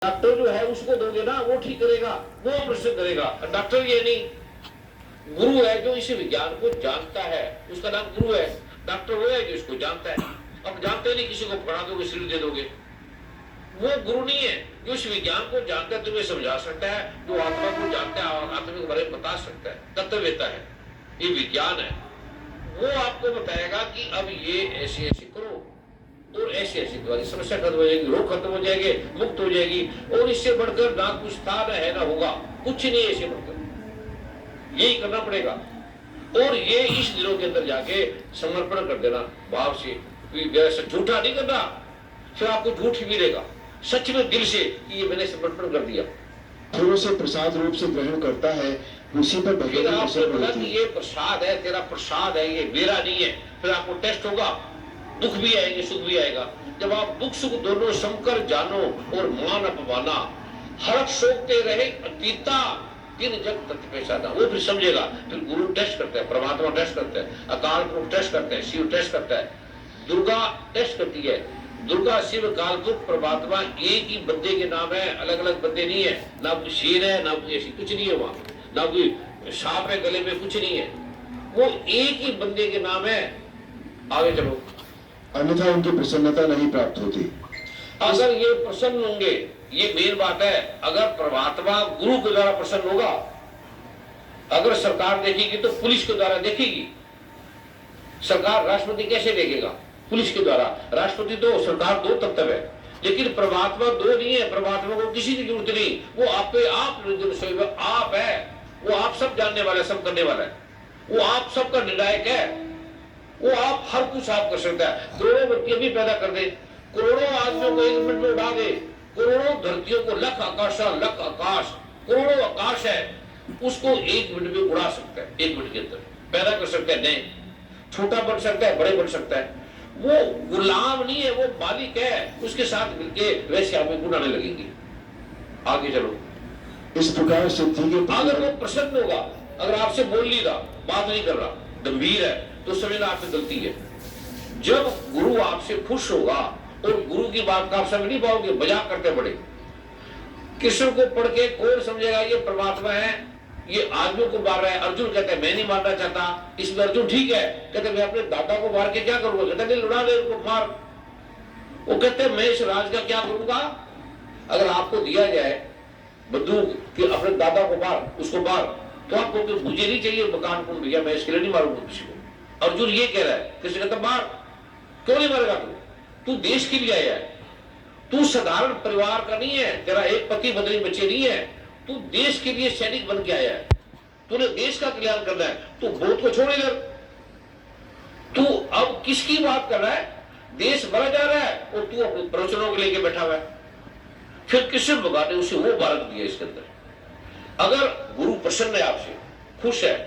Doctor जो है उसको दोगे ना, वो ठीक करेगा, वो ऑपरेशन करेगा। डॉक्टर ये नहीं, गुरु है जो इस विज्ञान को जानता है, उसका नाम गुरु है। डॉक्टर वो है जो इसको जानता है। अब जानते नहीं, किसी को पकड़ा दोगे, सिर दे दोगे, वो गुरु नहीं है। जो इस विज्ञान को जानता है, तुम्हें समझा सकता है, जो आत्मा को जानता है और आत्मा के बारे में बता सकता है, तत्ववेता है, ये विज्ञान है। वो आपको बताएगा कि अब ये ऐसे ऐसे करो और ऐसे ऐसे तुम्हारी समस्या खत्म हो जाएगी, रोग खत्म हो जाएंगे, मुक्त हो जाएगी। और इससे बढ़कर ना कुछ था ना है ना होगा, कुछ नहीं है इससे बढ़कर, यही करना पड़ेगा। और ये इस दिनों के अंदर जाके समर्पण कर देना भाव से, झूठा नहीं करना, फिर आपको झूठ मिलेगा, सच में दिल से कि ये मैंने समर्पण कर दिया। फूलों से प्रसाद रूप से ग्रहण करता है, उसी पर फिर आपने बोला कि ये प्रसाद है, तेरा प्रसाद है, ये मेरा नहीं है। फिर आपको टेस्ट होगा, दुख भी आएंगे, सुख भी आएगा। जब आप दुख सुख दोनों समकर जानो और मान अपमाना, हर्ष शोकते रहे अतीता, तीन जग तत्व पे साधा, वो फिर समझेगा। फिर गुरु टेस्ट करता है, परमात्मा टेस्ट करता है, अकाल पुरुष टेस्ट करता है, शिव टेस्ट करता है, दुर्गा टेस्ट करती है। दुर्गा शिव काल पुरुष परमात्मा एक ही बंदे के नाम है, अलग अलग बंदे नहीं है। ना कोई शेर है, ना कोई ऐसी कुछ नहीं है वहां, ना कोई सांप है गले में, कुछ नहीं है। वो एक ही बंदे के नाम है। आगे चलो। अन्यथा उनकी प्रसन्नता नहीं प्राप्त होती। अगर ये प्रसन्न होंगे, ये मेन बात है। अगर परमात्मा गुरु के द्वारा प्रसन्न होगा, अगर सरकार देखेगी तो पुलिस के द्वारा देखेगी। सरकार राष्ट्रपति कैसे देखेगा? पुलिस के द्वारा। राष्ट्रपति तो सरकार दो तत्व है, लेकिन परमात्मा दो नहीं है। परमात्मा को किसी की जरूरत नहीं, वो आप पे आप है, वो आप सब जानने वाला है, सब करने वाला है, वो आप सबका निर्णायक है। वो आप हर कुछ आप कर सकता है। करोड़ों व्यक्ति भी पैदा कर दे, करोड़ों आदमियों को एक मिनट में उड़ा दे, करोड़ों धरतियों को, लख आकाश, करोड़ों आकाश है, उसको एक मिनट में उड़ा सकता है, एक मिनट के अंदर पैदा कर सकता है। नहीं, छोटा बन सकता है, बड़े बन सकता है। वो गुलाम नहीं है, वो मालिक है। उसके साथ मिलके वैसे आप उड़ाने लगेंगे। आगे चलो। इस प्रकार सिद्धि के अगर वो प्रसन्न होगा, अगर आपसे बोल नहीं रहा, बात नहीं कर रहा, गंभीर है, तो समझना आपकी गलती है। जब गुरु आपसे खुश होगा, और गुरु की बात का आप समझ नहीं पाओगे, मजाक करते बड़े। कृष्ण को पढ़ के कौन समझेगा ये परमात्मा है, ये आदमियों को मार रहा है। अर्जुन कहते हैं मैं नहीं मारना चाहता, इसमें अर्जुन ठीक है, कहते मैं अपने दादा को मार के क्या करूंगा? कहते नहीं, लुड़ा दे उनको, मार। वो कहते मैं इस राज का क्या करूंगा? अगर आपको दिया जाए बंदूक कि अपने दादा को मार, उसको मार, तो आप कहोगे मुझे नहीं चाहिए मकान कौन भैया, मैं इसके लिए नहीं मारूंगा किसी को। अर्जुन ये कह रहा है, कृष्ण कहता मार। क्यों नहीं मारेगा तू देश के लिए आया है, तू साधारण परिवार का नहीं है, तेरा एक पति पत्नी बच्चे नहीं है, तू देश के लिए सैनिक बन के आया है, तूने देश का कल्याण करना है। तू बहुत को छोड़ इधर, तू अब किसकी बात कर रहा है? देश मरा जा रहा है और तू अपने प्रवचनों के लेके बैठा हुआ है। फिर कृष्ण भगवान ने उसे वो बारक दिया इसके अंदर। अगर गुरु प्रसन्न है, आपसे खुश है,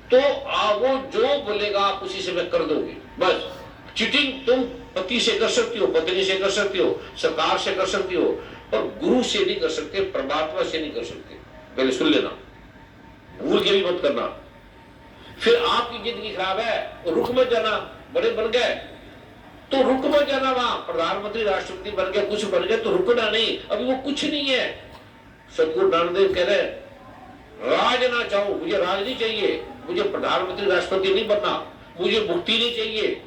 तो वो जो बोलेगा आप उसी से मैं कर दोगे। बस चीटिंग तुम पति से कर सकती हो, पत्नी से कर सकती हो, सरकार से कर सकती हो, पर गुरु से नहीं कर सकते, परमात्मा से नहीं कर सकते। पहले सुन लेना, भूल के भी मत करना। फिर आपकी जिंदगी खराब है, रुक मत जाना। बड़े बन गए तो रुक मत जाना, वहां प्रधानमंत्री राष्ट्रपति बन गए, कुछ बन गए तो रुकना नहीं। अभी वो कुछ नहीं है। सतगुरु नानकदेव कह रहे राज ना चाहो, मुझे राज नहीं चाहिए, मुझे प्रधानमंत्री राष्ट्रपति नहीं बनना, मुझे मुक्ति नहीं चाहिए,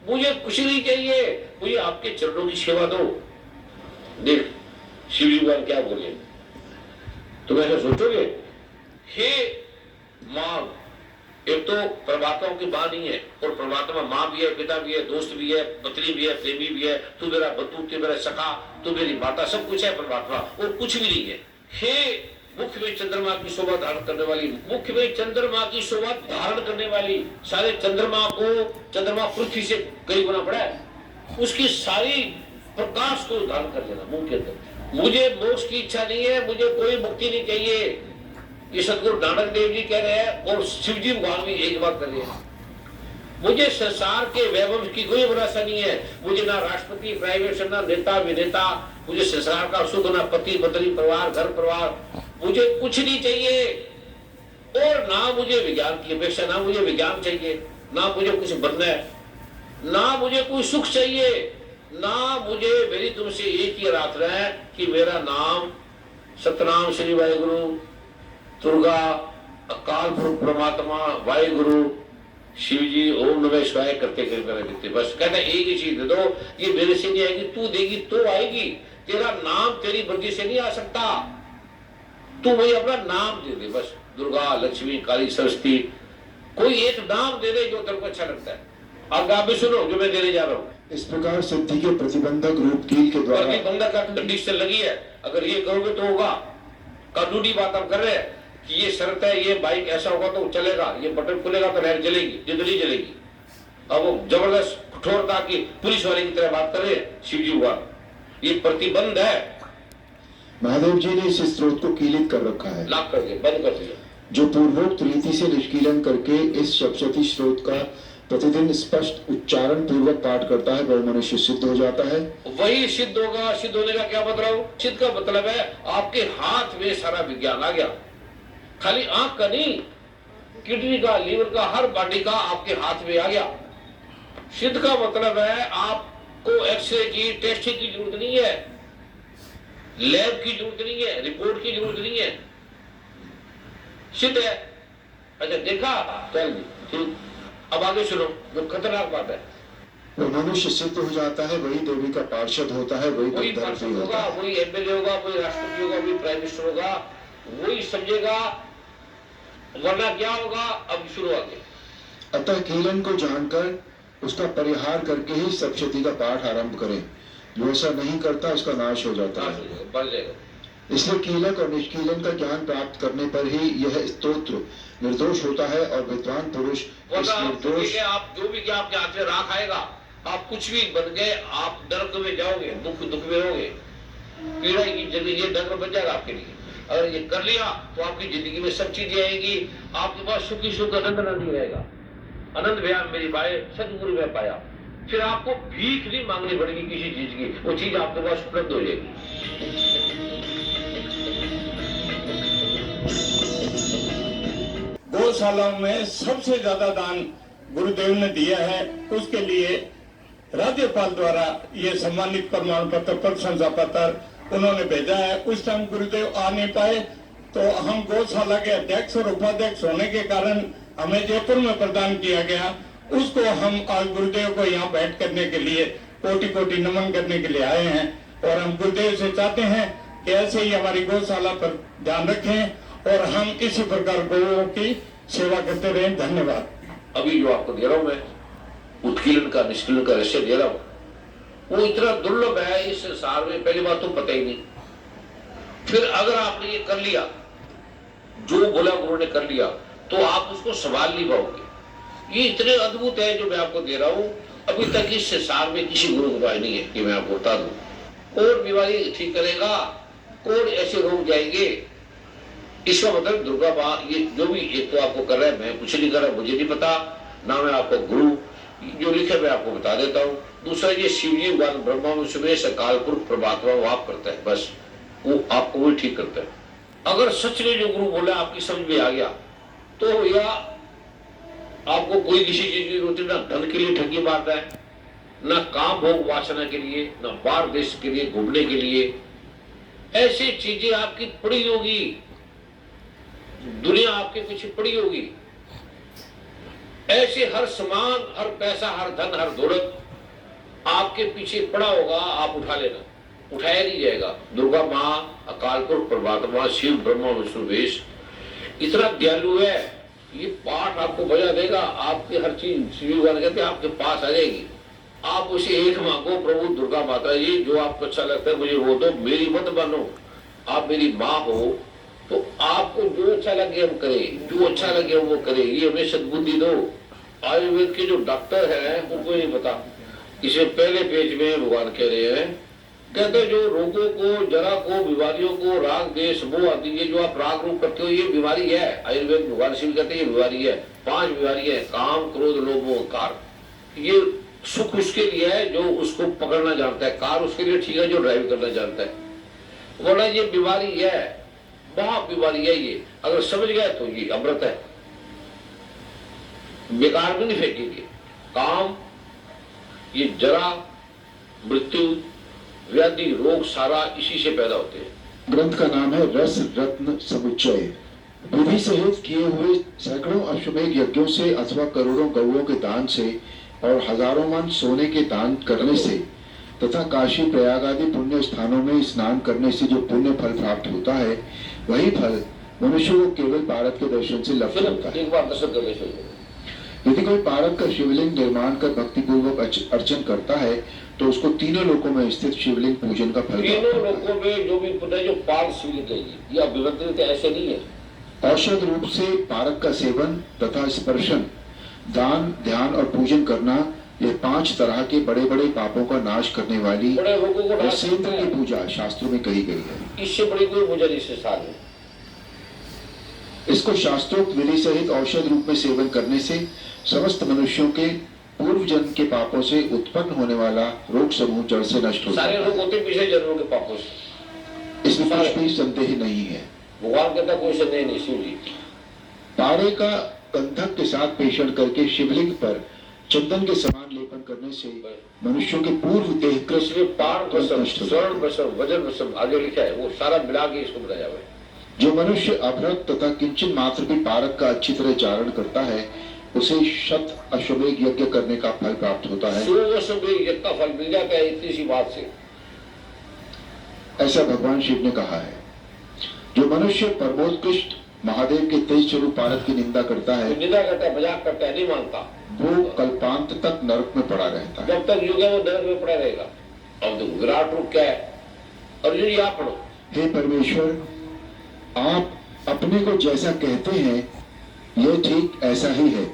मुझे कुछ नहीं चाहिए, मुझे आपके चरणों की सेवा दो। देख शिव जी भगवान क्या बोले, तुम ऐसा सोचोगे? हे माँ, एक तो परमात्मा की माँ नहीं है, और परमात्मा माँ भी है, पिता भी है, दोस्त भी है, पत्नी भी है, प्रेमी भी है, तू मेरा बंधु, तू मेरा सखा, तू मेरी माता, सब कुछ है परमात्मा, और कुछ भी नहीं है। हे मुख में चंद्रमा की शोभा धारण करने वाली, मुख में चंद्रमा की शोभा धारण करने वाली, सारे चंद्रमा को, चंद्रमा पृथ्वी से कई गुना बड़ा है, उसकी सारी प्रकाश को धारण कर लेना मुंह के अंदर। मुझे मोक्ष की इच्छा नहीं है, मुझे कोई मुक्ति नहीं चाहिए, ये सतगुरु नानक देव जी कह रहे हैं, और शिव जी भगवान भी एक बात कर रहे हैं। मुझे संसार के वैभव की कोई भरोसा नहीं है, मुझे ना राष्ट्रपति, प्राइम मिनिस्टर, ना नेता विनेता, मुझे संसार का सुख, ना पति पत्नी, परिवार, घर परिवार, मुझे कुछ नहीं चाहिए। और ना मुझे विज्ञान की अपेक्षा, ना मुझे विज्ञान चाहिए, ना मुझे कुछ बनना है, ना मुझे कोई सुख चाहिए, ना मुझे मेरी तुमसे एक ही प्रार्थना है कि मेरा नाम सतनाम श्री वाहिगुरु दुर्गा अकाल पुरख परमात्मा वाहिगुरु शिव जी ओम नमः शिवाय करते करते बस कहता एक ही चीज दे दो, ये मेरे से नहीं आएगी, तू देगी तो आएगी, तेरा नाम तेरी मर्जी से नहीं आ सकता, तू वही अपना नाम दे दे बस, दुर्गा लक्ष्मी काली सरस्वती, कोई एक नाम दे दे जो तेरे को अच्छा लगता है। अब आप भी सुनो जो मैं देने जा रहा हूँ। इस प्रकार सिद्धि के प्रतिबंधक रूप कील के द्वारा प्रतिबंधक का कंडीशन लगी है, अगर ये करोगे तो होगा। कानूनी बात हम कर रहे हैं कि ये शर्त है, ये बाइक ऐसा होगा तो चलेगा, ये बटन खुलेगा तो लाइट जलेगी, जिंदगी जलेगी। अब वो जबरदस्त कठोरता की पुलिस वाले की तरह बात कर रहे हैं शिव जी हुआ, ये प्रतिबंध है। महादेव जी ने इस स्रोत को कीलित कर रखा है, लॉक कर दिया, बंद कर दिया। जो पूर्वोक्त रीति से निष्कीलन करके इस सप्तशती स्रोत का प्रतिदिन स्पष्ट उच्चारण पूर्वक पाठ करता है वह मनुष्य सिद्ध हो जाता है। वही सिद्ध होगा। सिद्ध होने का क्या मतलब? सिद्ध का मतलब है आपके हाथ में सारा विज्ञान आ गया, खाली आंख का नहीं, किडनी का, लीवर का, हर बॉडी का आपके हाथ में आ गया। सिद्ध का मतलब है आपको एक्सरे की, टेस्टिंग की जरूरत नहीं है, लैब की जरूरत नहीं है, रिपोर्ट की जरूरत नहीं है, सिद्ध है। अच्छा देखा, चल ठीक। अब आगे सुनो जो खतरनाक बात है। वो मनुष्य सिद्ध हो जाता है, वही देवी का पार्षद होता है, वही वही धर्म पार्षद होता होगा, है। वही एमएलए होगा, वही राष्ट्रपति होगा, वही प्राइम मिनिस्टर होगा, वही समझेगा, वरना क्या होगा? अब शुरू आगे। अतः कीलन को जानकर उसका परिहार करके ही सप्तशती का पाठ आरंभ करें, जो ऐसा नहीं करता उसका नाश हो जाता है। बढ़ जाएगा। इसलिए कीलक और निष्कीलन का ज्ञान प्राप्त करने पर ही यह स्तोत्र निर्दोष होता है और विद्वान पुरुष इस निर्दोष आप जो भी आपके हाथ में राख आएगा, आप कुछ भी बन गए, आप नरक में जाओगे, दुख में रहोगे, पीड़ा की जिंदगी, ये नरक बन जाएगा आपके लिए। अगर ये कर लिया तो आपकी जिंदगी में सब चीजें आएंगी, आपके पास सुखी सुख आनंद नहीं रहेगा। आनंद भैया मेरी भाई सदगुरु में पाया, फिर आपको भीख नहीं मांगनी पड़ेगी किसी चीज की, वो चीज आपके पास उपलब्ध हो जाएगी। गौशालाओं में सबसे ज्यादा दान गुरुदेव ने दिया है, उसके लिए राज्यपाल द्वारा ये सम्मानित प्रमाण पत्र, प्रशंसा पत्र उन्होंने भेजा है। उस टाइम गुरुदेव आ नहीं पाए तो हम गौशाला के अध्यक्ष और उपाध्यक्ष होने के कारण हमें जयपुर में प्रदान किया गया, उसको हम आज गुरुदेव को यहाँ भेंट करने के लिए कोटि कोटि नमन करने के लिए आए हैं। और हम गुरुदेव से चाहते हैं कि ऐसे ही हमारी गौशाला पर ध्यान रखें और हम इसी प्रकार गौओं की सेवा करते रहें। धन्यवाद। अभी जो आपको दे रहा हूं मैं, उत्कीलन का निष्कीलन का रहस्य दे रहा हूं, वो इतना दुर्लभ है इस संसार में, पहली बात तो पता ही नहीं। फिर अगर आपने ये कर लिया, जो बोला गुरु ने कर लिया, तो आप उसको संभाल नहीं पाओगे। ये इतने अद्भुत है जो मैं आपको दे रहा हूं, अभी तक इस संसार में किसी गुरु को नहीं है कि मैं आपको बता दूं। कौन बीमारी ठीक करेगा, कौन ऐसे रोग जाएंगे, इसका मतलब दुर्गा माँ ये जो भी एक तो आपको कर रहा है, मैं कुछ नहीं कर रहा, मुझे नहीं पता ना, मैं आपको गुरु जो लिखे मैं आपको बता देता हूँ। दूसरा ये शिवजी भगवान ब्रह्मा विष्णु अकाल पुरख परमात्मा वो आप करता है, बस वो आपको वही ठीक करता है। अगर सच में जो गुरु बोला आपकी समझ में आ गया तो या आपको कोई किसी चीज की जरूरत ना धन के लिए ठगी मारता है, ना काम भोग वासना के लिए, ना बाहर देश के लिए घूमने के लिए, ऐसी चीजें आपकी पड़ी होगी, दुनिया आपके पीछे पड़ी होगी, ऐसे हर सामान, हर पैसा, हर धन, हर दौलत आपके पीछे पड़ा होगा, आप उठा लेना, उठाया नहीं जाएगा। दुर्गा माँ अकाल पुरख परमात्मा शिव ब्रह्मा विष्णु वेश इतना दयालु है, ये पाठ आपको बजा देगा, आपकी हर चीज शिव भगवान कहते हैं आपके पास आ जाएगी। आप उसे एक मांगो, प्रभु दुर्गा माता जी जो आपको अच्छा लगता है मुझे वो दो, मेरी मत मानो, आप मेरी माँ हो, तो आपको जो अच्छा लगे हम करें, जो अच्छा लगे वो करें, ये हमें सद्बुद्धि दो। आयुर्वेद के जो डॉक्टर हैं उनको नहीं पता। इसे पहले पेज में भगवान कह रहे हैं, कहते जो रोगों को, जरा को, बीमारियों को राग देश मोह आदि, ये जो आप राग रूप करते हो ये बीमारी है। आयुर्वेद भगवान शिव कहते हैं ये बीमारी है, 5 बीमारी है, काम क्रोध लोभ मोह अहंकार। ये सुख उसके लिए है जो उसको पकड़ना जानता है, कार उसके लिए ठीक है जो ड्राइव करना जानता है। बोला ये बीमारी है, महा बीमारी है ये, अगर समझ गए तो ये अमृत है, बेकार में नहीं फेंकेंगे। काम, ये जरा, मृत्यु, व्याधि, रोग सारा इसी से पैदा होते हैं। ग्रंथ का नाम है रस रत्न समुच्चय। विधि सहित किए हुए सैकड़ों अश्वमेध यज्ञों से अथवा करोड़ों गौओं के दान से और हजारों मन सोने के दान करने से तथा काशी प्रयाग आदि पुण्य स्थानों में स्नान करने से जो पुण्य फल प्राप्त होता है, वही फल मनुष्य को केवल पारद के दर्शन से लब्ध होता है। एक बार दर्शन करने से यदि कोई पारद का शिवलिंग निर्माण कर भक्ति पूर्वक अर्चन करता है तो उसको तीनों लोकों में स्थित शिवलिंग पूजन का फल तीनों प्राप्त होता है। लोकों में जो भी पुण्य जो पाल शिवलिंग है, यह अभिवृद्धि ऐसे नहीं है। औषध रूप से पारक का सेवन तथा स्पर्शन, दान, ध्यान और पूजन करना, ये 5 तरह के बड़े बड़े पापों का नाश करने वाली बड़े रोगों को नाश सेंद्र करता की है। पूजा शास्त्रों में कही गई है। इससे बड़ी कोई पूजा नहीं संसार में। इसको शास्त्रोक्त विधि सहित औषध रूप में सेवन करने से समस्त मनुष्यों के पूर्व जन्म के पापों से उत्पन्न होने वाला रोग समूह जड़ से नष्ट हो सारे जाता लोग है। होते पीछे जन्मों के पापों से। इसमें कुछ भी संदेह नहीं है। भगवान कहता कोई संदेह नहीं। शिव जी पारे का गंधक के साथ पेषण करके शिवलिंग पर चंदन के समान लेपन करने से मनुष्यों के पूर्व देह इसमें पार बसम, नष्ट हो स्वर्ण बसम, वजन बसम आगे लिखा है, वो सारा मिला के इसको बताया हुआ है। जो मनुष्य अभ्रक तथा किंचन मात्र भी पारक का अच्छी तरह चारण करता है, उसे शत अश्वमेध यज्ञ करने का फल प्राप्त होता है। 100 अश्वमेध यज्ञ का फल मिल जाता है इतनी सी बात से। ऐसा भगवान शिव ने कहा है। जो मनुष्य परमोत्कृष्ट महादेव के तेज स्वरूप पारक की निंदा करता है, निंदा करता है, मजाक करता है, नहीं मानता, वो कल्पांत तक नरक में पड़ा रहता है। जब तक युग है वो नरक में पड़ा रहेगा। अब देखो विराट रूप क्या है। अर्जुन जी आप पढ़ो। हे परमेश्वर, आप अपने को जैसा कहते हैं यह ठीक ऐसा ही है।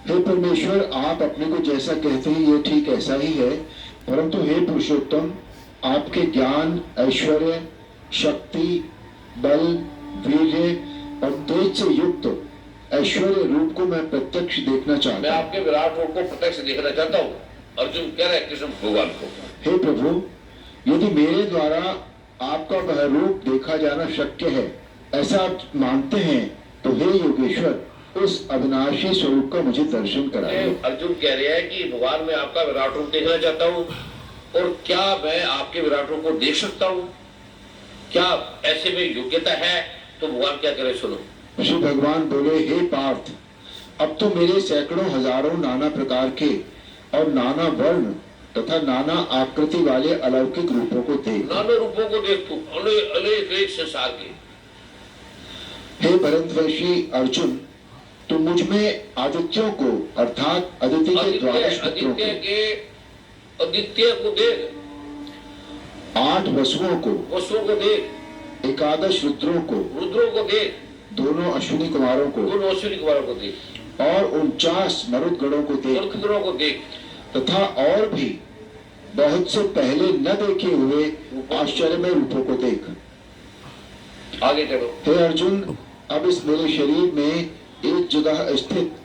हे परमेश्वर, आप अपने को जैसा कहते हैं यह ठीक ऐसा ही है, परंतु हे पुरुषोत्तम, आपके ज्ञान, ऐश्वर्य, शक्ति, बल, वीर्य और तेज से युक्त ऐश्वर्य रूप को मैं प्रत्यक्ष देखना मैं चाहता हूँ। आपके विराट रूप को प्रत्यक्ष देखना चाहता हूँ। अर्जुन कह रहा है कृष्ण भगवान को, हे प्रभु, यदि मेरे द्वारा आपका वह रूप देखा जाना शक्य है, ऐसा आप मानते हैं, तो हे योगेश्वर, उस अविनाशी स्वरूप का मुझे दर्शन कराइए। अर्जुन कह रहे हैं कि भगवान मैं आपका विराट रूप देखना चाहता हूँ, और क्या मैं आपके विराट रूप को देख सकता हूँ? क्या ऐसे में योग्यता है? तो भगवान क्या करे सुनो। श्री भगवान बोले, हे पार्थ, अब तो मेरे सैकड़ों हजारों नाना प्रकार के और नाना वर्ण तथा नाना आकृति वाले अलौकिक रूपों को देख। नाना रूपों को देख तू, अनेक संसार के। हे भरतवर्षी अर्जुन, तुम मुझ में आदित्यों को अर्थात अदिति के द्वादश पुत्रों को, आदित्य को देख, 8 वसुओं को, वसुओं को देख, एकादश रुद्रों को, रुद्रों को देख, दोनों अश्विनी कुमारों को, दोनों अश्विनी कुमारों को देख, और 49 मरुदगणों को देख, मरुदगणों को देख, तथा और भी बहुत से पहले न देखे हुए आश्चर्यमय रूपों को देख। आगे चलो। हे अर्जुन, अब इस मेरे शरीर में एक जगह स्थित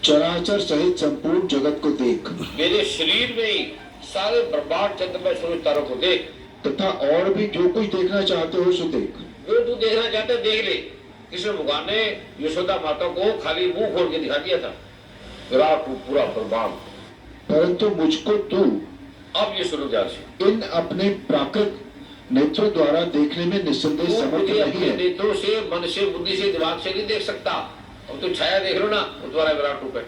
चराचर सहित संपूर्ण जगत को देख, मेरे शरीर में ही सारे ब्रह्मांड चंद्रमय सूरज तारों को देख, तथा और भी जो कुछ देखना चाहते हो सो देख। जो तू देखना चाहते है, देख ले। कृष्ण भगवान ने यशोदा माता को खाली मुंह खोल के दिखा दिया था, विराट रूप पूरा ब्रह्मांड। परंतु मुझको तू अब ये सुनो ध्यान से, इन अपने प्राकृत नेत्रों द्वारा देखने में निस्संदेह तू समर्थ मुझे नहीं अपने है। नेत्रों से, मन से, बुद्धि से, दिमाग से नहीं देख सकता। अब तो छाया देख लो ना, वो तुम्हारा विराट रूप है।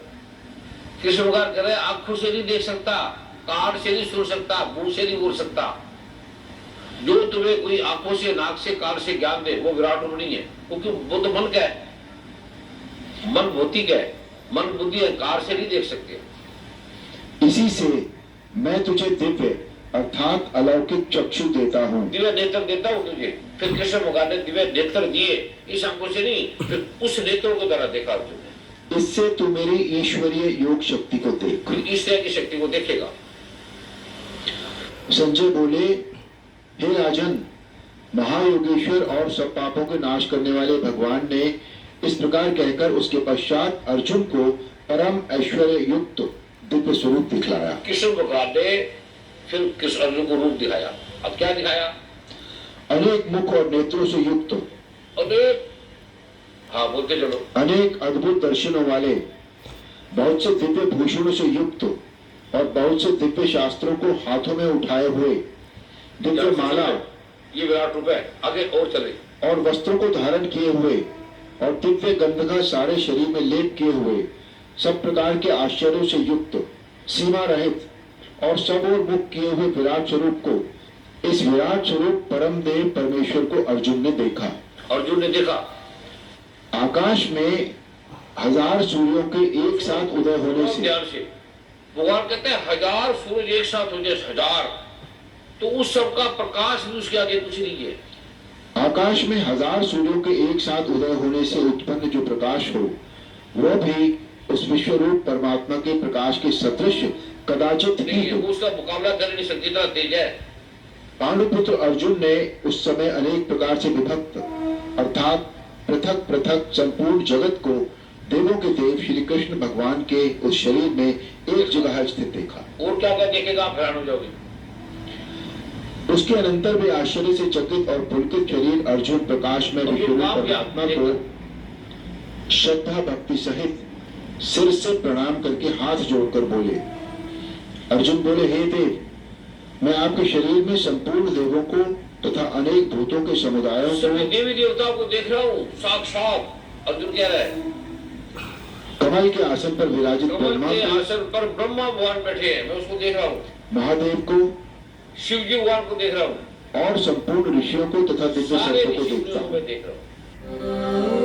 कृष्ण भगवान कह रहे आंखों से नहीं देख सकता, कान से नहीं सुन सकता, मुंह से नहीं बोल सकता। जो तुम्हें कोई आंखों से, नाक से, कान से ज्ञान दे, वो विराट रूप नहीं है, क्योंकि वो तो मन का है। मन भौतिक है, मन बुद्धि अहंकार से नहीं देख सकते। इसी से मैं तुझे दिव्य अर्थात अलौकिक चक्षु देता हूँ। दिव्य नेत्र देता हूँ तुझे। फिर कृष्ण भगवान ने दिव्य नेत्र दिए, इस आंखों से नहीं, फिर उस नेत्रों के द्वारा देखा तुझे। इससे तू मेरी ईश्वरीय योग शक्ति को देख। फिर ईश्वर की शक्ति को देखेगा। संजय बोले, हे राजन, महायोगेश्वर और सब पापों के नाश करने वाले भगवान ने इस प्रकार कहकर उसके पश्चात अर्जुन को परम ऐश्वर्य युक्त दिव्य स्वरूप दिखलाया। कृष्ण भगवान ने फिर कृष्ण अर्जुन को रूप दिखाया। अब क्या दिखाया? अनेक मुख और नेत्रों से युक्त, अनेक, हाँ बोलते चलो, अनेक अद्भुत दर्शनों वाले, बहुत से दिव्य भूषणों से युक्त, और बहुत से दिव्य शास्त्रों को हाथों में उठाए हुए, दिव्य माला ये विराट रूप है। आगे और चले। और वस्त्रों को धारण किए हुए और दिव्य गंध का सारे शरीर में लेप किए हुए, सब प्रकार के आश्चर्यों से युक्त, सीमा रहित और सब ओर मुख किए हुए विराट स्वरूप को, इस विराट स्वरूप परम देव परमेश्वर को अर्जुन ने देखा। अर्जुन ने देखा आकाश में 1000 सूर्यों के एक साथ उदय होने से, ध्यान से भगवान कहते हैं 1000 सूरज एक साथ हो जाए, 1000, तो उस सब का प्रकाश भी उसके आगे कुछ नहीं है। आकाश में 1000 सूर्यों के एक साथ उदय होने से उत्पन्न जो प्रकाश हो, वह भी उस विश्व रूप परमात्मा के प्रकाश के सदृश कदाचित ही हो। उसका मुकाबला कर नहीं सकती, इतना तेज है। पांडुपुत्र अर्जुन ने उस समय अनेक प्रकार से विभक्त अर्थात पृथक पृथक संपूर्ण जगत को देवों के देव श्री कृष्ण भगवान के उस शरीर में एक जगह स्थित देखा। और क्या क्या देखेगा, आप हैरान हो जाओगे। उसके अनंतर भी आश्चर्य से चकित और पुलकित शरीर अर्जुन प्रकाश में विश्व परमात्मा को श्रद्धा भक्ति सहित सिर से प्रणाम करके हाथ जोड़कर बोले। अर्जुन बोले, हे देव, मैं आपके शरीर में संपूर्ण देवों को तथा अनेक भूतों के समुदायों को, देवी देवताओं को देख रहा हूँ साक्षात। अर्जुन कह रहा है कमल के आसन पर विराजित ब्रह्मा के आसन पर ब्रह्मा भगवान बैठे हैं, मैं उसको देख रहा हूँ। महादेव को, शिव जी भगवान को देख रहा हूँ और संपूर्ण ऋषियों को तथा दिव्य सर्पों को देखता हूँ। देख रहा हूँ।